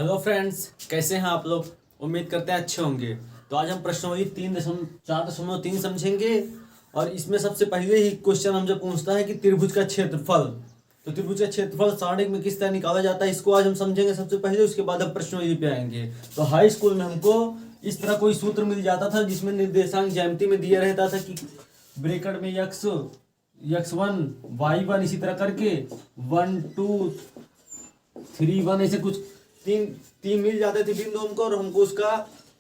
Hello friends, कैसे हैं आप लोग। उम्मीद करते हैं अच्छे होंगे। तो आज हम प्रश्नावली 3.4.3 समझेंगे। और इसमें सबसे पहले ही क्वेश्चन हमसे पूछता है कि त्रिभुज का क्षेत्रफल। तो त्रिभुज का क्षेत्रफल सारणिक में किस तरह निकाला जाता है, इसको आज हम समझेंगे सबसे पहले। उसके बाद हम प्रश्नावली पे आएंगे। तो हाई स्कूल में हमको इस तरह कोई सूत्र मिल जाता था जिसमें निर्देशांक ज्यामिति में दिया रहता था कि ब्रैकेट में x1 y1 इसी तरह करके 1 2 3 1 ऐसे कुछ तीन तीन मिल जाते थे बिंदु हमको। और हमको उसका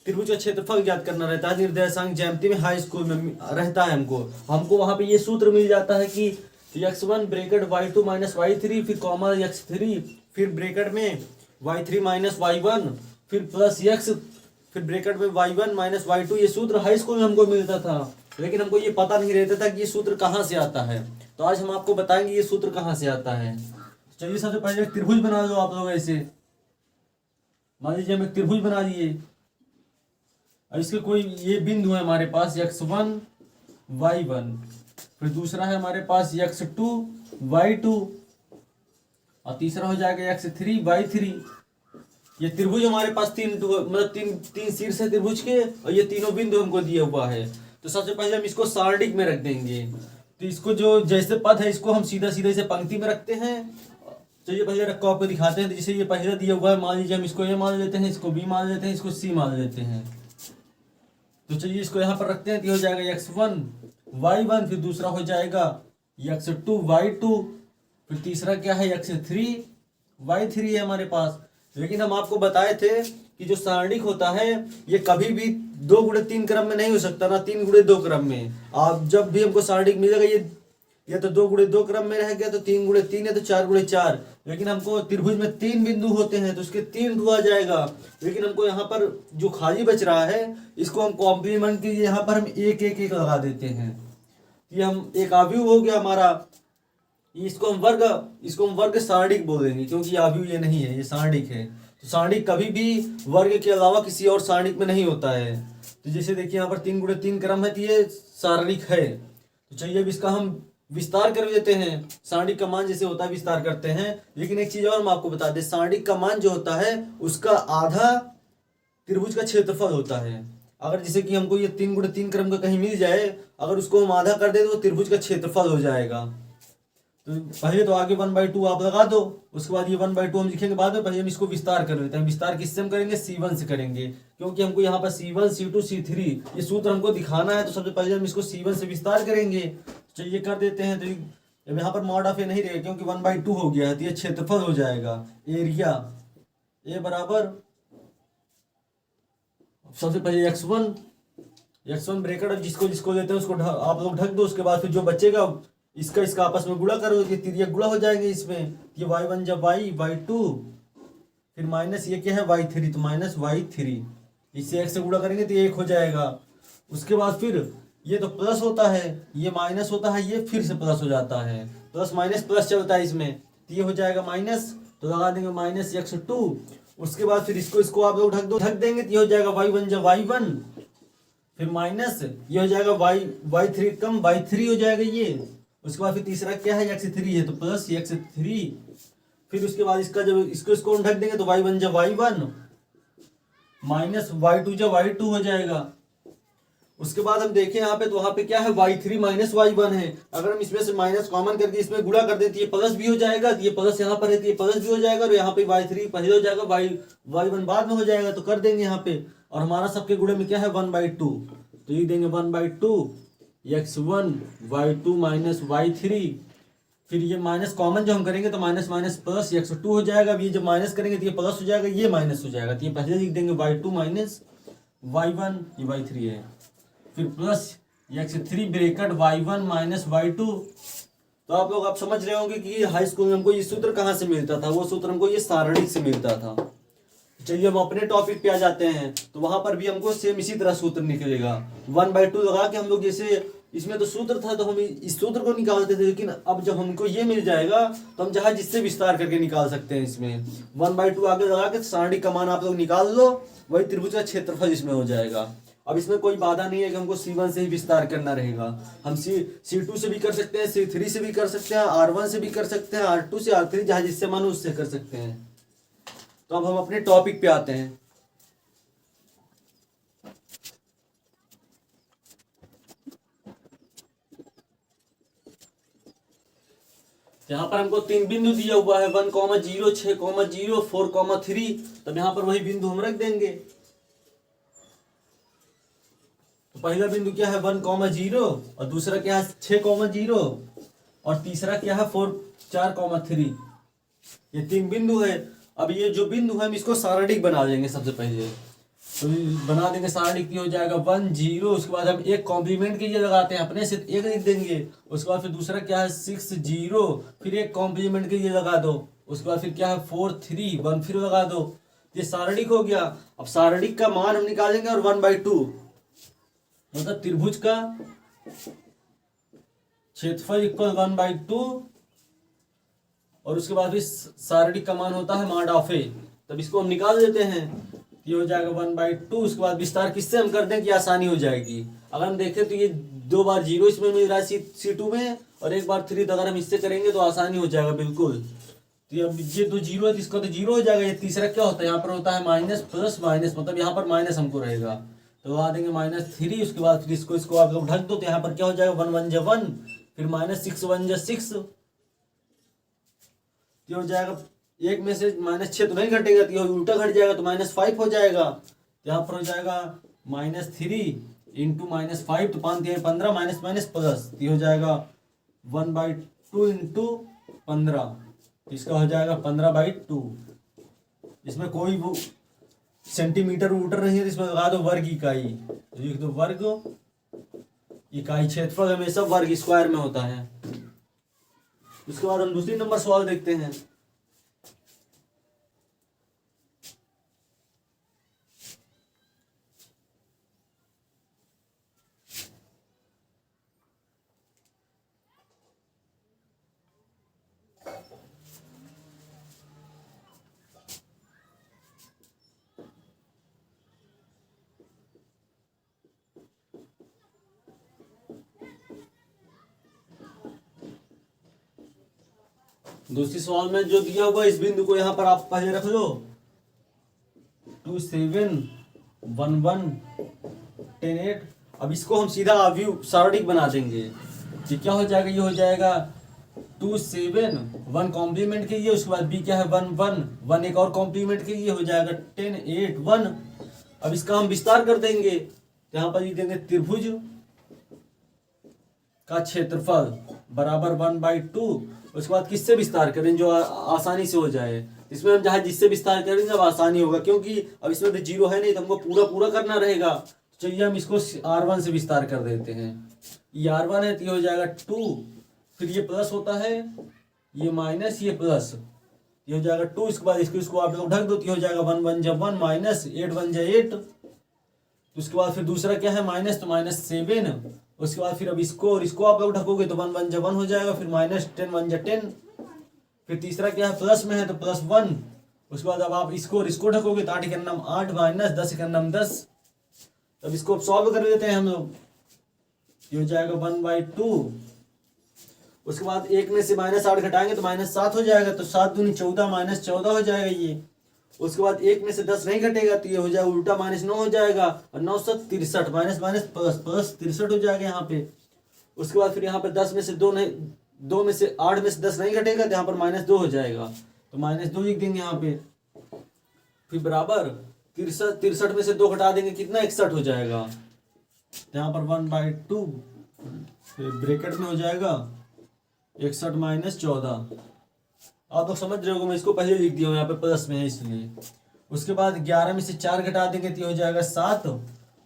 त्रिभुज का क्षेत्रफल ज्ञात करना रहता है। निर्देशांक ज्यामिति में हाई स्कूल में रहता है। हमको वहां पे ये सूत्र मिल जाता है कि x1 bracket y2 minus y3 फिर कॉमा x3 फिर ब्रैकेट में y3 माइनस y1 फिर प्लस x फिर ब्रैकेट में y1 माइनस y2। ये सूत्र हाई स्कूल में हमको मिलता था, लेकिन हमको ये पता नहीं रहता था कि ये सूत्र कहाँ से आता है। तो आज हम आपको बताएंगे ये सूत्र कहाँ से आता है। चलिए सबसे पहले एक त्रिभुज बना दो आप लोग। ऐसे मान लीजिए हम एक त्रिभुज बना दिए और इसके कोई ये बिंदु है हमारे पास x1 y1, फिर दूसरा है हमारे पास x2 y2 और तीसरा हो जाएगा x3 y3। ये त्रिभुज हमारे पास तीन शीर्ष है त्रिभुज के और ये तीनों बिंदु हमको दिया हुआ है। तो सबसे पहले हम इसको सारणिक में रख देंगे। तो इसको जो जैसे पद है इसको हम सीधा सीधा इसे पंक्ति में रखते हैं। चलिए पहले रखो आपको दिखाते हैं। तो जैसे ये पहले दिया हुआ है, मान लीजिए हम इसको ए मान लेते हैं, इसको बी मान लेते हैं, इसको सी मान लेते हैं। तो चलिए इसको यहाँ पर रखते हैं। तो हो जाएगा x1 y1, फिर दूसरा हो जाएगा x2 y2, फिर तीसरा क्या है x3 y3 है हमारे पास। लेकिन हम आपको बताए थे कि जो सारणिक होता है ये कभी भी 2 × 3 क्रम में नहीं हो सकता, ना 3 × 2 क्रम में। आप जब भी हमको सारणिक मिलेगा ये या तो 2 × 2 क्रम में रह गया, तो 3 × 3 है तो 4 × 4। लेकिन हमको त्रिभुज में 3 बिंदु होते हैं तो उसके 3 हुआ जाएगा। लेकिन हमको यहाँ पर जो खाली बच रहा है इसको हम कॉम्प्लीमेंट के लिए यहाँ पर हम एक लगा देते हैं। ये हम एक आव्यूह हो गया हमारा। इसको हम वर्ग सारणिक बोलेंगे, क्योंकि आव्यूह ये नहीं है, ये सारणिक है। तो सारणिक कभी भी वर्ग के अलावा किसी और सारणिक में नहीं होता है। तो जैसे देखिए यहाँ पर 3 × 3 क्रम है तो ये सारणिक है। तो चलिए अब इसका हम विस्तार कर देते हैं। सारणिक का मान जैसे होता है विस्तार करते हैं। लेकिन एक चीज और हम आपको बता दें, सारणिक का मान जो होता है उसका आधा त्रिभुज का क्षेत्रफल होता है। अगर जैसे कि हमको ये 3 × 3 क्रम का कहीं मिल जाए, अगर उसको हम आधा कर दे तो त्रिभुज का क्षेत्रफल हो जाएगा। तो पहले तो आगे 1/2 आप लगा दो, उसके बाद ये 1/2 हम लिखेंगे बाद में। पहले हम इसको विस्तार कर लेते हैं। विस्तार किससे हम करेंगे? C1 से करेंगे, क्योंकि हमको यहाँ पर C1 C2 C3 ये सूत्र हमको दिखाना है। तो सबसे पहले हम इसको C1 से विस्तार करेंगे। चलिए कर देते हैं। तो अब यहाँ पर मॉड ऑफ ए नहीं रहेगा क्योंकि 1/2 हो गया है, तो ये क्षेत्रफल हो जाएगा। एरिया ए बराबर सबसे पहले x1 ब्रैकेट, अब जिसको लेते हैं उसको आप लोग ढक दो। उसके बाद फिर जो बचेगा इसका आपस में गुणा करो, ये तिर्यक गुणा हो जाएंगे इसमें। ये y1 जब y2 फिर माइनस ये क्या है y3, तो माइनस y3 इससे x से गुणा करेंगे तो ये 1 हो जाएगा। उसके बाद फिर ये तो प्लस होता है, ये माइनस होता है, ये फिर से प्लस हो जाता है। प्लस माइनस प्लस चलता है इसमें, तो ये हो जाएगा माइनस, तो लगा देंगे माइनस x2। उसके बाद फिर इसको आप लोग ढक देंगे तो ये हो जाएगा y1 जब y1 फिर माइनस ये हो जाएगा y3 कम y3 हो जाएगा ये। उसके बाद फिर तीसरा क्या है x3 है तो प्लस x3। फिर उसके बाद इसका जब इसको ढक देंगे तो y1 जब y1 माइनस y2 जब y2 हो जाएगा। उसके बाद हम देखें यहाँ पे, तो वहाँ पे क्या है y3 माइनस y1 है। अगर हम इसमें से माइनस कॉमन करके इसमें गुणा कर दें तो ये प्लस भी हो जाएगा। ये प्लस यहाँ पर है तो ये प्लस भी हो जाएगा। और यहाँ पे y3 पहले हो जाएगा, y1 बाद में हो जाएगा। तो कर देंगे यहाँ पे, और हमारा सबके गुणे में क्या है 1/2। तो ये देंगे 1/2 x1 y2 माइनस y3। फिर ये माइनस कॉमन जो हम करेंगे तो माइनस माइनस प्लस x2 हो जाएगा। अब ये जब माइनस करेंगे तो ये प्लस हो जाएगा, ये माइनस हो जाएगा। तो ये पहले लिख देंगे y2 माइनस y1, ये y3 है। फिर plus x3 bracket y1 minus y2। तो आप लोग समझ रहे होंगे कि हाई स्कूल में हमको ये सूत्र कहाँ से मिलता था। वो सूत्र हमको ये सारणिक से मिलता था। चलिए हम अपने टॉपिक पे आ जाते हैं। तो वहां पर भी हमको सेम इसी तरह सूत्र निकलेगा। 1/2 लगा के हम लोग, जैसे इसमें तो सूत्र था तो हम इस सूत्र को निकालते थे, लेकिन अब जब हमको ये मिल जाएगा तो हम जहाँ जिससे विस्तार करके निकाल सकते हैं। इसमें 1/2 आगे लगा के सारणिक का मान आप लोग निकाल लो, वही त्रिभुज का क्षेत्रफल इसमें हो जाएगा। अब इसमें कोई बाधा नहीं है कि हमको C1 से ही विस्तार करना रहेगा। हम C2 से भी कर सकते हैं, C3 से भी कर सकते हैं, R1 से भी कर सकते हैं, R2 से R3 जहाँ जिससे मानो उससे कर सकते हैं। तो अब हम अपने टॉपिक पे आते हैं। यहाँ पर हमको 3 बिंदु दिया हुआ है, 1,0, 6,0, 4,3। तब यहाँ पर वही बिंदु हम रख देंगे। तो पहला बिंदु क्या है 1,0 और दूसरा क्या है 6,0 और तीसरा क्या है 4,3। ये 3 बिंदु है। अब ये जो बिंदु है हम इसको सारणिक बना देंगे सबसे पहले। तो बना देंगे सारणिक की हो जाएगा 1 0। उसके बाद हम एक कॉम्प्लीमेंट के लिए लगाते हैं, अपने से एक लिख देंगे। उसके बाद फिर दूसरा क्या है 6 0, फिर एक कॉम्प्लीमेंट के लिए लगा दो। उसके बाद फिर क्या है 4 3 1, फिर लगा दो। ये सारणिक हो गया। अब सारणिक का मान हम निकालेंगे और 1/2 मतलब त्रिभुज का क्षेत्रफल इक्वल 1/2। और उसके बाद भी सारणिक का मान होता है मॉड ऑफ ए। तब इसको हम निकाल देते हैं। ये हो जाएगा 1/2। उसके बाद विस्तार किससे हम कर दें कि आसानी हो जाएगी। अगर हम देखें तो ये 2 बार 0 इसमें मिल रहा है C2 में, और 1 बार 3। अगर हम इससे करेंगे तो आसानी हो जाएगा बिल्कुल। तो अब ये 2 0 है तो इसका तो 0 हो जाएगा। ये तीसरा क्या होता है, यहाँ पर होता है माइनस प्लस माइनस, मतलब यहाँ पर माइनस हमको रहेगा। तो लगा देंगे -3। उसके बाद फिर इसको आप लोग ढक दो। तो यहाँ पर क्या हो जाएगा 1 1 जा 1, फिर -6 1 जा 6। ये हो जाएगा, एक में से -6 तो नहीं घटेगा, तो ये उल्टा घट जाएगा तो -5 हो जाएगा। यहाँ पर हो जाएगा -3 इंटू -5, तो 5 3 15, माइनस माइनस प्लस। ये हो जाएगा 1/2 इंटू 15। इसका हो जाएगा 15/2। इसमें कोई वो सेंटीमीटर वूटर नहीं है, इसमें लगा दो वर्ग इकाई। लिख दो वर्ग इकाई। क्षेत्रफल हमेशा वर्ग स्क्वायर में होता है। उसके बाद हम दूसरी नंबर सवाल देखते हैं। दूसरी सवाल में जो दिया हुआ इस बिंदु को यहाँ पर आप पहले रख लो 2 7 1 1 10 8। अब इसको हम सीधा अवयव सारणिक बना देंगे। ये क्या हो जाएगा, ये हो जाएगा 2 7 1 कॉम्प्लीमेंट के लिए। उसके बाद बी क्या है 1 1 1 एक और कॉम्प्लीमेंट के लिए हो जाएगा 10 8 1। अब इसका हम विस्तार कर देंगे। तो यहाँ पर लिख देंगे त्रिभुज का क्षेत्रफल बराबर 1/2। उसके बाद किससे विस्तार करें जो आसानी से हो जाए। इसमें हम जहाँ जिससे विस्तार करेंगे अब आसानी होगा, क्योंकि अब इसमें तो 0 है नहीं, तो हमको पूरा पूरा करना रहेगा। तो चलिए हम इसको R1 से विस्तार कर देते हैं। ये R1 है तो ये हो जाएगा 2, फिर ये प्लस होता है, ये माइनस, ये प्लस, ये हो जाएगा 2। इसके बाद इसको आप लोग ढक दो। तो ये हो जाएगा 1 1 जा 1 माइनस 8 1 जा 8। उसके बाद फिर दूसरा क्या है माइनस, तो -7। उसके बाद फिर अब इसको और इसको आप लोग ढकोगे तो 1 1 जा 1 हो जाएगा, फिर -10 1 जा 10। फिर तीसरा क्या है प्लस में है तो +1। उसके बाद अब आप इसको और इसको ढकोगे तो 8 के नाम 8 माइनस 10 के नाम 10। तब इसको सॉल्व कर देते हैं हम लोग। ये हो जाएगा 1/2। उसके बाद एक में से -8 घटाएंगे तो -7 हो जाएगा, तो 7 दूनी 14 -14 हो जाएगा ये। उसके बाद एक में से 10 नहीं घटेगा तो ये हो जाएगा उल्टा -9 हो जाएगा, और 9 7 63 माइनस माइनस प्लस प्लस 63 हो जाएगा यहाँ पे। उसके बाद फिर यहाँ पे 10 में से 2 नहीं, 2 में से 8 में से 10 नहीं घटेगा तो यहाँ पर -2 हो जाएगा, तो -2 लिख देंगे यहाँ पे। फिर बराबर 63 में से 2 घटा देंगे कितना 61 हो जाएगा। तो यहाँ पर 1/2 फिर ब्रैकेट में हो जाएगा 61 माइनस 14। आप लोग समझ रहे हो, मैं इसको पहले लिख दिया हूँ यहाँ पे प्लस में है इसलिए। उसके बाद 11 में से 4 घटा देंगे तो हो जाएगा 7।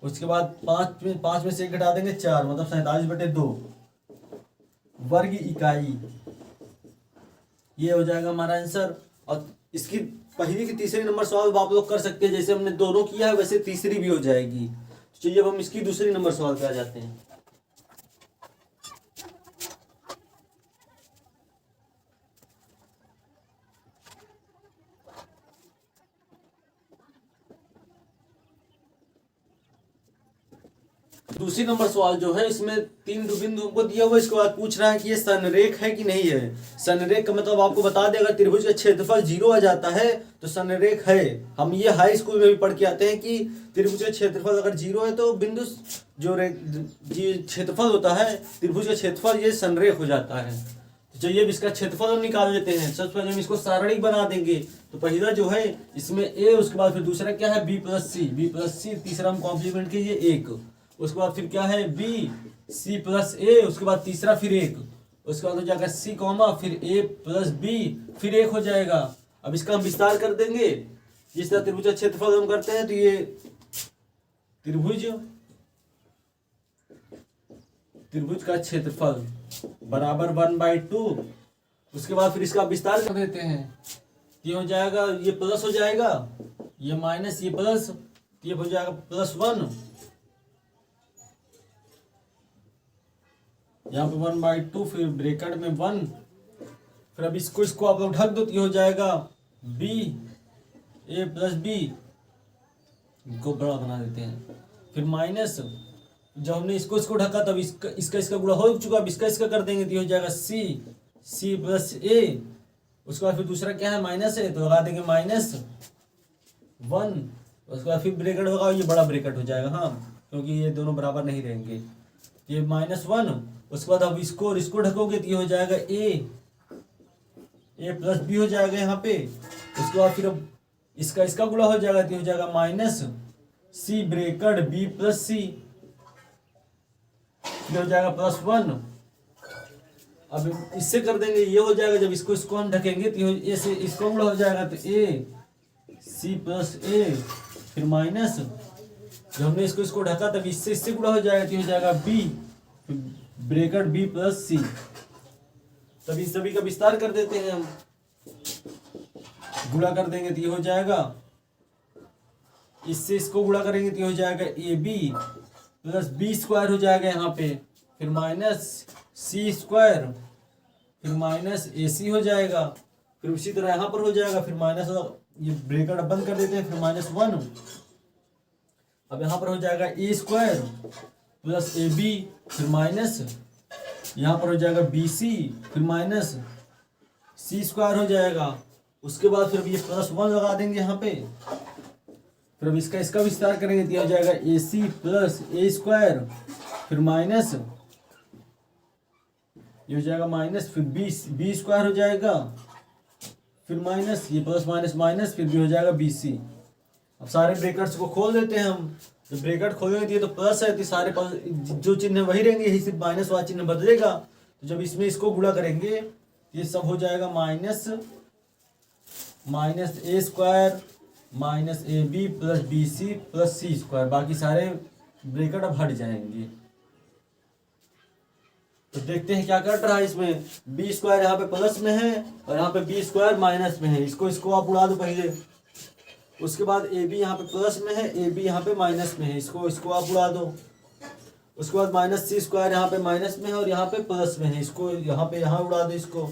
उसके बाद 5 में से 1 घटा देंगे 4, मतलब 47/2 वर्ग इकाई। ये हो जाएगा हमारा आंसर। और इसकी पहली की तीसरी नंबर सवाल आप लोग कर सकते हैं, जैसे हमने दोनों किया है वैसे तीसरी भी हो जाएगी। तो चलिए अब हम इसकी दूसरी नंबर सवाल पे आ जाते हैं। दूसरी नंबर सवाल जो है इसमें 3 बिंदु हमको दिया हुआ है। इसके बाद पूछ रहा है कि ये संरेख है कि नहीं है। संरेख का मतलब आपको बता देगा त्रिभुज का क्षेत्रफल 0 आ जाता है तो संरेख है। हम ये हाई स्कूल में भी पढ़ के आते हैं कि त्रिभुज का क्षेत्रफल अगर 0 है तो बिंदु जो क्षेत्रफल होता है त्रिभुज का क्षेत्रफल ये संरेख हो जाता है। तो चलिए अब इसका क्षेत्रफल हम निकाल लेते हैं। सबसे पहले हम इसको सारणिक बना देंगे। तो पहला जो है इसमें a, उसके बाद फिर दूसरा क्या है b+c, तीसरा हम कॉम्प्लीमेंट कीजिए 1, उसके बाद फिर क्या है b c+a, उसके बाद तीसरा फिर 1, उसके बाद हो जाएगा c कॉमा फिर a+b फिर 1 हो जाएगा। अब इसका हम विस्तार कर देंगे जिस तरह त्रिभुज का क्षेत्रफल हम करते हैं। तो ये त्रिभुज का क्षेत्रफल बराबर 1/2। उसके बाद फिर इसका विस्तार कर देते हैं। ये हो जाएगा, ये प्लस हो जाएगा, ये माइनस, ये प्लस, ये हो जाएगा +1, यहाँ पे 1/2 फिर ब्रैकेट में 1, फिर अब इसको आप लोग ढक दो तो ये हो जाएगा b a+b, इनको बड़ा बना देते हैं, फिर माइनस, जब हमने इसको ढका तब इसका गुणा हो चुका, अब इसका कर देंगे तो ये हो जाएगा c+a, उसके बाद फिर दूसरा क्या है माइनस है तो लगा देंगे -1, उसके बाद फिर ब्रैकेट होगा, ये बड़ा ब्रैकेट हो जाएगा हाँ, क्योंकि ये दोनों बराबर नहीं रहेंगे। ये -1, उसके बाद अब इसको ढकोगे तो ये हो जाएगा a+b हो जाएगा यहाँ पे। उसके बाद फिर अब इसका गुणा हो जाएगा तो हो जाएगा -c ब्रैकेट b+c, ये हो जाएगा +1। अब इससे कर देंगे, ये हो जाएगा, जब इसको हम ढकेंगे तो ए से इसको गुणा हो जाएगा तो ac+a फिर माइनस, जब हमने इसको ढका तब इससे गुणा हो जाएगा तो हो जाएगा b ब्रैकेट b+c। तब इस सभी का विस्तार कर देते हैं हम, गुणा कर देंगे तो ये हो जाएगा, इससे इसको गुणा करेंगे तो ये हो जाएगा ab+b² हो जाएगा यहाँ पे, फिर -c² फिर -ac हो जाएगा, फिर उसी तरह यहाँ पर हो जाएगा, फिर माइनस, ये ब्रैकेट बंद कर देते हैं, फिर -1, अब यहाँ पर हो जाएगा a² + ab फिर माइनस, यहाँ पर हो जाएगा bc फिर -c² हो जाएगा। उसके बाद फिर ये +1 लगा देंगे यहाँ पे, फिर अब इसका विस्तार करेंगे तो हो जाएगा ac + a² फिर माइनस, ये हो जाएगा माइनस, फिर b² हो जाएगा, फिर माइनस, ये प्लस माइनस माइनस, फिर भी हो जाएगा bc। अब सारे ब्रैकेट्स को खोल देते हैं हम। जब ब्रैकेट खोलेंगे तो ये तो प्लस है तो सारे जो चिन्ह वही रहेंगे, यही सिर्फ माइनस वाला चिन्ह बदलेगा। तो जब इसमें इसको गुणा करेंगे ये सब हो जाएगा -a² -ab + bc + c², बाकी सारे ब्रैकेट अब हट जाएंगे। तो देखते हैं क्या कट रहा है इसमें। b² यहाँ पे प्लस में है और यहाँ पे b² माइनस में है, इसको आप उड़ा दो पहले। उसके बाद ab यहाँ पे प्लस में है, ab यहाँ पे माइनस में है, इसको आप उड़ा दो। उसके बाद -c² यहाँ पे माइनस में है और यहाँ पे प्लस में है, इसको यहाँ उड़ा दो इसको।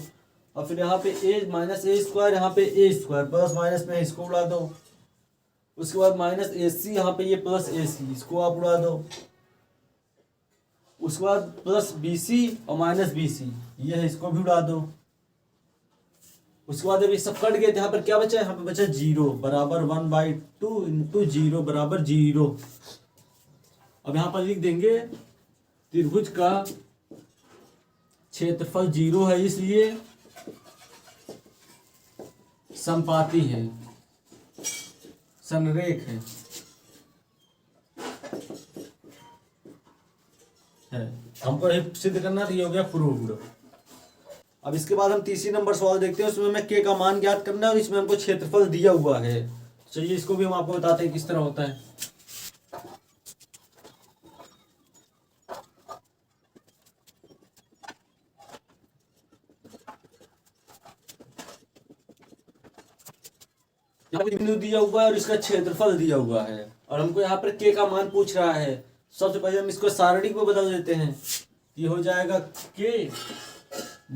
और फिर यहाँ पे -a² यहाँ पे a² प्लस माइनस में है, इसको उड़ा दो। उसके बाद -ac यहाँ पे ये +ac, इसको आप उड़ा दो। उसके बाद +bc और -bc ये है, इसको भी उड़ा दो। उसके बाद जब ये सब कट गए तो यहाँ पर क्या बचा, यहाँ पे बचा 0 बराबर 1/2 × 0 बराबर 0। अब यहाँ पर लिख देंगे त्रिभुज का क्षेत्रफल 0 है, इसलिए समपाती है, संरेख है। हमको सिद्ध करना तो ये हो गया प्रूव्ड। अब इसके बाद हम तीसरी नंबर सवाल देखते हैं। उसमें हमें k का मान ज्ञात करना है और इसमें हमको क्षेत्रफल दिया हुआ है। चलिए इसको भी हम आपको बताते हैं किस तरह होता है। यहाँ पे बिंदु दिया हुआ है और इसका क्षेत्रफल दिया हुआ है और हमको यहाँ पर k का मान पूछ रहा है। सबसे पहले हम इसको सारणिक में बदल देते हैं। ये हो जाएगा k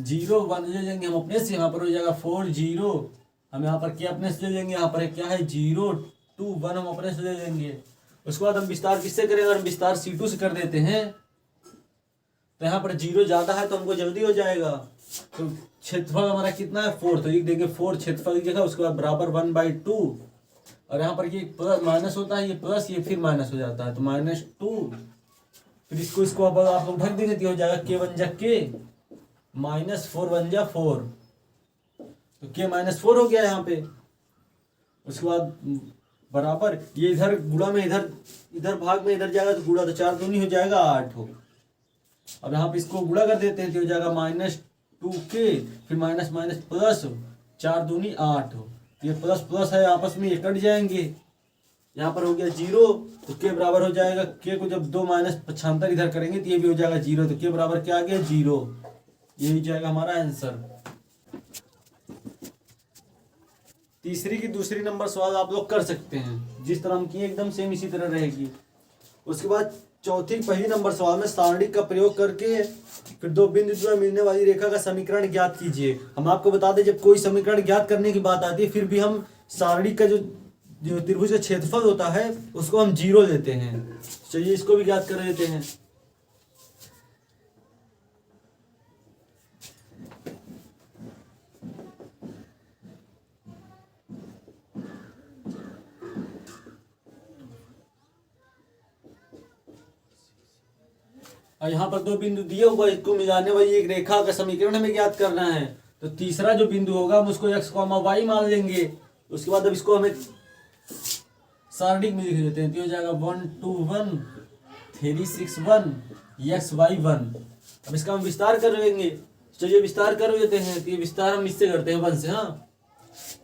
0 1 ले लेंगे हम अपने से, यहाँ पर हो जाएगा 4 0, हम यहाँ पर k अपने से ले लेंगे, यहाँ पर क्या है 0 2 1 हम अपने से ले लेंगे। उसके बाद हम विस्तार किससे करेंगे? अगर हम विस्तार C2 से कर देते हैं तो यहाँ पर 0 ज़्यादा है तो हमको जल्दी हो जाएगा। तो क्षेत्रफल हमारा कितना है? 4। तो ये देंगे 4 क्षेत्रफल देखा, उसके बाद बराबर 1/2। और यहाँ पर ये प्लस माइनस होता है, ये प्लस, ये फिर माइनस हो जाता है, तो -2। फिर इसको अब आप लोग ढक देंगे तो हो जाएगा k वन जा k, -4 वन जा 4, तो k -4 हो गया यहाँ पे। उसके बाद बराबर ये इधर गुणा में इधर भाग में इधर जाएगा तो गुणा, तो 4 दूनी हो जाएगा 8 हो। अब यहाँ पे इसको गुणा कर देते हैं तो हो जाएगा -2k, फिर माइनस माइनस प्लस, 4 दूनी 8 हो। ये प्लस प्लस है, आपस में ये कट जाएंगे। यहाँ पर हो गया 0, तो k बराबर हो जाएगा, k को जब 2 -75 इधर करेंगे तो ये भी हो जाएगा 0, तो k बराबर क्या आ गया? 0। ये हो जाएगा हमारा आंसर। तीसरी की दूसरी नंबर सवाल आप लोग कर सकते हैं, जिस तरह हम किए एकदम सेम इसी तरह रहेगी। उसके बाद चौथी पहली नंबर सवाल में सारणी का प्रयोग करके फिर दो बिंदु द्वारा मिलने वाली रेखा का समीकरण ज्ञात कीजिए। हम आपको बता दें, जब कोई समीकरण ज्ञात करने की बात आती है फिर भी हम सारणी का जो त्रिभुज का क्षेत्रफल होता है उसको हम 0 लेते हैं। चलिए इसको भी ज्ञात कर लेते हैं। और यहाँ पर दो बिंदु दिए हुआ, इसको मिलाने वाली एक रेखा का समीकरण हमें ज्ञात करना है। तो तीसरा जो बिंदु होगा हम उसको x, y मान लेंगे। उसके बाद अब इसको हमें सारणी में लिख देते हैं, तो हो जाएगा 1 2 1 3 6 1 x y 1। अब इसका हम विस्तार कर लेंगे। चलिए विस्तार कर लेते हैं। तो ये विस्तार हम इससे करते हैं 1 से। हाँ,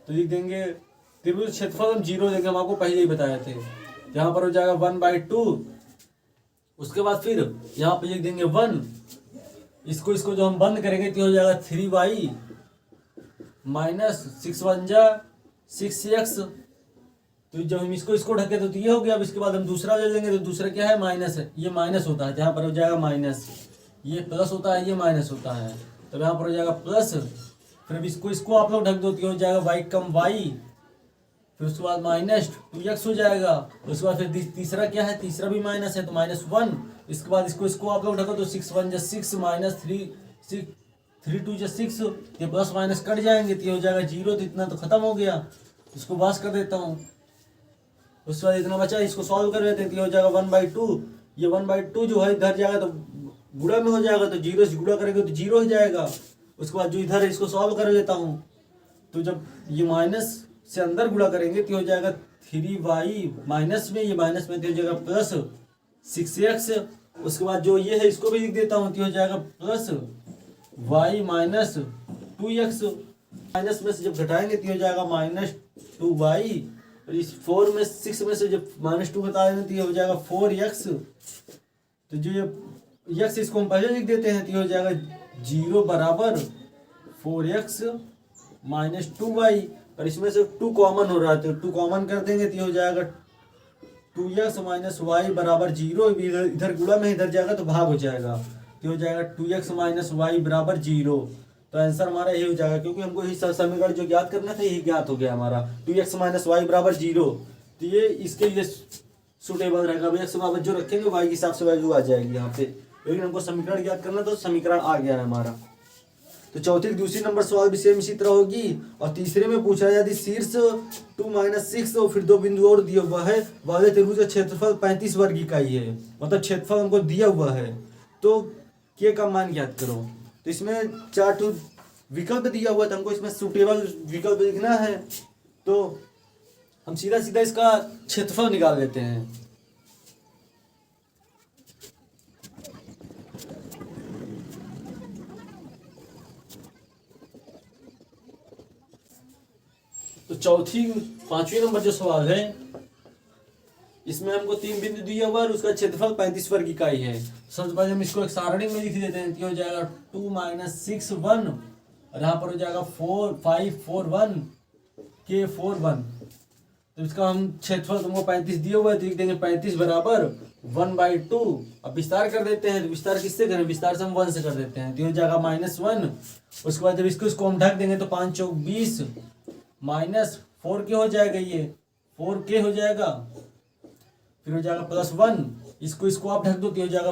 तो लिख देंगे त्रिभुज क्षेत्रफल हम 0 देंगे, हम आपको पहले ही बताए थे। यहाँ पर हो जाएगा 1/2। उसके बाद फिर यहाँ पे लिख देंगे 1। इसको जो हम बंद करेंगे तो हो जाएगा 3y -6 1 जा 6x। तो जब हम इसको ढके तो ये हो गया। अब इसके बाद हम दूसरा ले लेंगे, तो दूसरा क्या है? माइनस है। ये माइनस होता है, जहाँ पर हो जाएगा माइनस, ये प्लस होता है, ये माइनस होता है, तो यहाँ पर हो जाएगा प्लस। फिर इसको आप लोग ढक दो तो हो जाएगा y कम y, फिर उसके बाद -2x हो जाएगा। उसके बाद फिर तीसरा क्या है? तीसरा भी माइनस है, तो -1। इसके बाद इसको आप लोग ढको तो 6 1 जा 6 -3 2 जा 6, ये प्लस माइनस कट जाएंगे तो ये हो जाएगा 0। तो इतना तो खत्म हो गया। इसको पास कर देता हूँ। उसके बाद इतना बचा, इसको सॉल्व कर लेते हैं तो हो जाएगा 1/2। ये 1/2 जो है इधर जाएगा तो गुणा में हो जाएगा, तो 0 से गुणा करेंगे तो 0 हो जाएगा। उसके बाद जो इधर है इसको सॉल्व कर लेता हूँ। तो जब ये माइनस से अंदर गुणा करेंगे तो हो जाएगा 3y माइनस में, ये माइनस में तो हो जाएगा प्लस 6x। उसके बाद जो ये है इसको भी लिख देता हूँ तो हो जाएगा प्लस y -2x। माइनस में से जब घटाएंगे तो हो जाएगा -2y। और इस 4 में 6 में से जब -2 बता देंगे तो हो जाएगा 4x। तो जो ये x इसको हम पहले लिख देते हैं तो हो जाएगा 0 बराबर 4x -2y। और इसमें से 2 कॉमन हो रहा है, तो 2 कॉमन कर देंगे तो हो जाएगा 2x -y बराबर 0। इधर गुणा में इधर जाएगा तो भाग हो जाएगा, तो हो जाएगा 2x -y बराबर 0। तो आंसर हमारा यही हो जाएगा, क्योंकि हमको यही समीकरण जो ज्ञात करना था यही ज्ञात हो गया हमारा। 2x -y बराबर 0, तो ये इसके लिए सुटेबल रहेगा। x बराबर जो रखेंगे y के हिसाब से वैल्यू आ जाएगी यहाँ पे। लेकिन हमको समीकरण ज्ञात करना, तो समीकरण आ गया है हमारा। तो चौथी दूसरी नंबर सवाल भी सेम इसी तरह होगी। और तीसरे में पूछा यदि शीर्ष 2 - 6 और फिर दो बिंदु और दिया हुआ है, वाले त्रिभुज का क्षेत्रफल 35 वर्ग इकाई है, मतलब क्षेत्रफल हमको दिया हुआ है, तो k का मान ज्ञात करो। तो इसमें 4 विकल्प दिया हुआ था, हमको इसमें सुटेबल विकल्प लिखना है। तो हम सीधा सीधा इसका क्षेत्रफल निकाल लेते हैं। तो पांचवी नंबर जो सवाल है, इसमें हमको 3 बिंदु दिया हुआ है और उसका क्षेत्रफल 35 वर्ग इकाई है। सबसे पहले हम इसको एक सारणी में लिख देते हैं। तो हो जाएगा 2 - 6 1, और यहाँ पर हो जाएगा 4 5 4 1 k 4 1। तो इसका हम क्षेत्रफल तुमको 35 दिया हुआ है, तो लिख देंगे 35 बराबर 1/2। अब विस्तार कर देते हैं। तो विस्तार किससे करें? विस्तार से हम 1 से कर देते हैं, तो हो जाएगा -1। उसके बाद जब इसको हम ढक देंगे तो 5 चौक 20 -4k हो जाएगा, ये 4k हो जाएगा। फिर हो जाएगा +1, इसको आप ढक दो तो हो जाएगा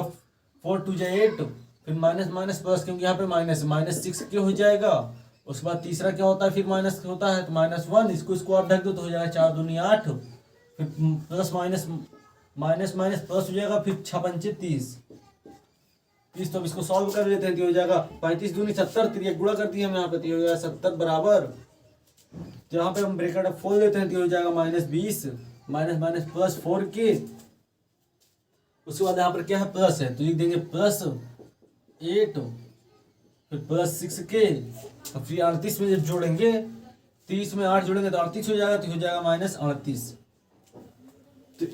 4 2 जा 8, फिर माइनस माइनस प्लस, क्योंकि यहाँ पे -6 हो जाएगा। उसके बाद तीसरा क्या होता है, फिर माइनस होता है तो -1, इसको आप ढक दो तो हो जाएगा 4 दूनी 8, फिर plus minus minus minus plus हो जाएगा, फिर 6 पंचे 30। तो अब इसको सॉल्व कर लेते हैं तो हो जाएगा 35 दूनी 70, तो ये गुणा कर दिया हम यहाँ पे, तो हो जाएगा 70 बराबर, तो यहाँ पे हम ब्रैकेट खोल देते हैं तो हो जाएगा -20 माइनस माइनस प्लस 4k। उसके बाद यहाँ पर क्या है, प्लस है तो लिख देंगे +8, फिर +6k, और फिर 38 में जब जोड़ेंगे 30 में 8 जोड़ेंगे तो 38 हो जाएगा, तो हो जाएगा -38। तो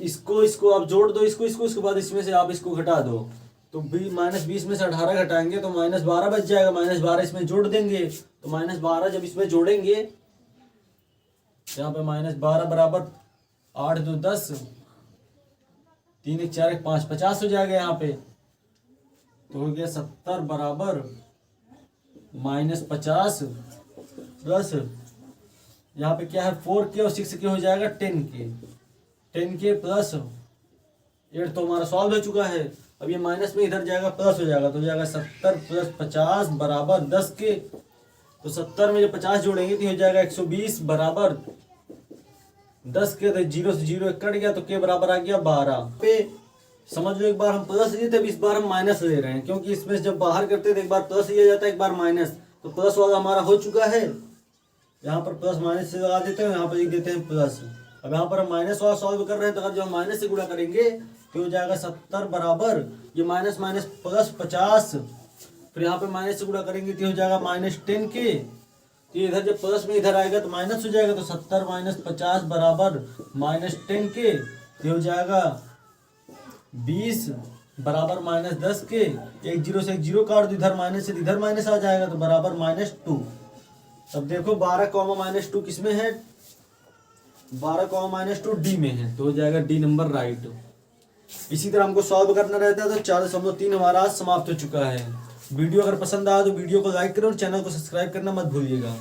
इसको आप जोड़ दो, इसको उसके बाद इसमें से आप इसको घटा दो, तो -20 में से 18 घटाएंगे तो -12 बच जाएगा। -12 इसमें जोड़ देंगे तो -12 जब इसमें जोड़ेंगे, यहाँ पे -12 बराबर 8 2 10, 3 1 4 1 5 50 हो जाएगा यहाँ पे, तो हो गया 70 बराबर -50 प्लस यहाँ पे क्या है 4k और 6k हो जाएगा 10k प्लस 8, तो हमारा सॉल्व हो चुका है। अब ये माइनस में इधर जाएगा प्लस हो जाएगा, तो हो जाएगा 70 + 50 बराबर 10k, तो 70 में जब 50 जोड़ेंगे तो हो जाएगा 120 बराबर 10k, तो 0 से 0 कट गया तो k बराबर आ गया 12 पे। समझ लो, एक बार हम प्लस लिए थे, अब इस बार हम माइनस ले रहे हैं, क्योंकि इसमें जब बाहर करते थे एक बार प्लस लिया जाता है एक बार माइनस, तो प्लस वाला हमारा हो चुका है। यहाँ पर प्लस माइनस से लगा देते हैं, यहाँ पर लिख देते हैं प्लस। अब यहाँ पर हम माइनस वाला सॉल्व कर रहे हैं, तो अगर जब हम माइनस से गुणा करेंगे तो हो जाएगा 70 बराबर ये माइनस माइनस प्लस 50, फिर यहाँ पे माइनस से गुणा करेंगे तो हो जाएगा -10k, तो इधर जब प्लस में इधर आएगा तो माइनस हो जाएगा, तो 70 - 50 बराबर -10k, तो हो जाएगा 20 बराबर -10k। एक 0 से एक 0 काट दो, इधर माइनस से इधर माइनस आ जाएगा तो बराबर -2। अब देखो 12, -2 किस में है, 12, -2 डी में है, तो हो जाएगा डी नंबर राइट। इसी तरह हमको सॉल्व करना रहता है। तो 4.3 हमारा आज समाप्त हो चुका है। वीडियो अगर पसंद आया तो वीडियो को लाइक करो और चैनल को सब्सक्राइब करना मत भूलिएगा।